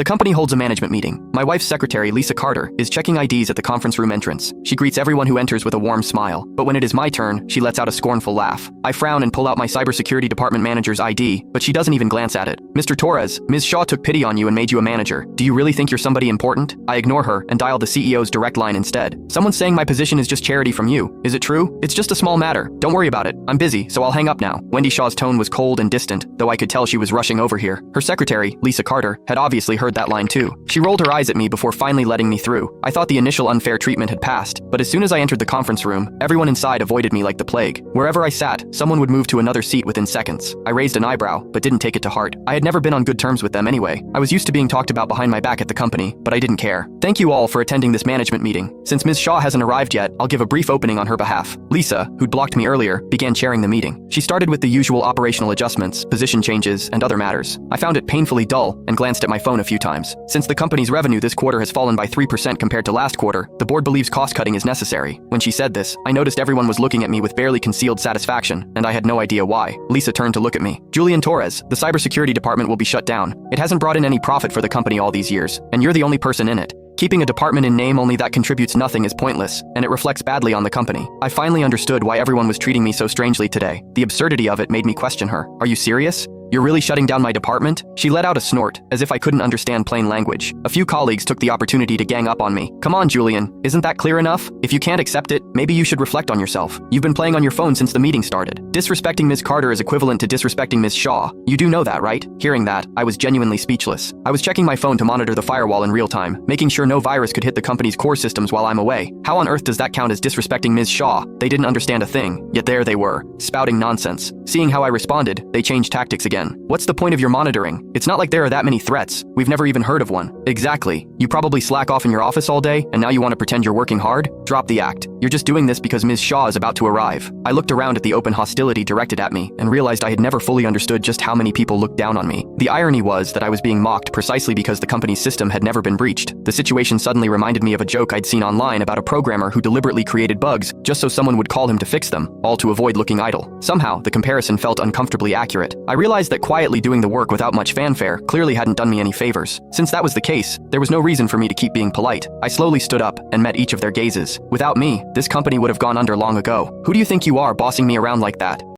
The company holds a management meeting. My wife's secretary, Lisa Carter, is checking IDs at the conference room entrance. She greets everyone who enters with a warm smile, but when it is my turn, she lets out a scornful laugh. I frown and pull out my cybersecurity department manager's ID, but she doesn't even glance at it. Mr. Torres, Ms. Shaw took pity on you and made you a manager. Do you really think you're somebody important? I ignore her and dial the CEO's direct line instead. Someone's saying my position is just charity from you. Is it true? It's just a small matter. Don't worry about it. I'm busy, so I'll hang up now. Wendy Shaw's tone was cold and distant, though I could tell she was rushing over here. Her secretary, Lisa Carter, had obviously heard that line too. She rolled her eyes at me before finally letting me through. I thought the initial unfair treatment had passed, but as soon as I entered the conference room, everyone inside avoided me like the plague. Wherever I sat, someone would move to another seat within seconds. I raised an eyebrow, but didn't take it to heart. I had never been on good terms with them anyway. I was used to being talked about behind my back at the company, but I didn't care. Thank you all for attending this management meeting. Since Ms. Shaw hasn't arrived yet, I'll give a brief opening on her behalf. Lisa, who'd blocked me earlier, began chairing the meeting. She started with the usual operational adjustments, position changes, and other matters. I found it painfully dull and glanced at my phone a few times. Since the company's revenue this quarter has fallen by 3% compared to last quarter, the board believes cost-cutting is necessary. When she said this, I noticed everyone was looking at me with barely concealed satisfaction, and I had no idea why. Lisa turned to look at me. Julian Torres, the cybersecurity department will be shut down. It hasn't brought in any profit for the company all these years, and you're the only person in it. Keeping a department in name only that contributes nothing is pointless, and it reflects badly on the company. I finally understood why everyone was treating me so strangely today. The absurdity of it made me question her. Are you serious? You're really shutting down my department? She let out a snort, as if I couldn't understand plain language. A few colleagues took the opportunity to gang up on me. Come on, Julian, isn't that clear enough? If you can't accept it, maybe you should reflect on yourself. You've been playing on your phone since the meeting started. Disrespecting Ms. Carter is equivalent to disrespecting Ms. Shaw. You do know that, right? Hearing that, I was genuinely speechless. I was checking my phone to monitor the firewall in real time, making sure no virus could hit the company's core systems while I'm away. How on earth does that count as disrespecting Ms. Shaw? They didn't understand a thing, yet there they were, spouting nonsense. Seeing how I responded, they changed tactics again. What's the point of your monitoring? It's not like there are that many threats. We've never even heard of one. Exactly. You probably slack off in your office all day, and now you want to pretend you're working hard? Drop the act. You're just doing this because Ms. Shaw is about to arrive. I looked around at the open hostility directed at me and realized I had never fully understood just how many people looked down on me. The irony was that I was being mocked precisely because the company's system had never been breached. The situation suddenly reminded me of a joke I'd seen online about a programmer who deliberately created bugs just so someone would call him to fix them, all to avoid looking idle. Somehow, the comparison felt uncomfortably accurate. I realized that quietly doing the work without much fanfare clearly hadn't done me any favors. Since that was the case, there was no reason for me to keep being polite. I slowly stood up and met each of their gazes. Without me, this company would have gone under long ago. Who do you think you are bossing me around like that?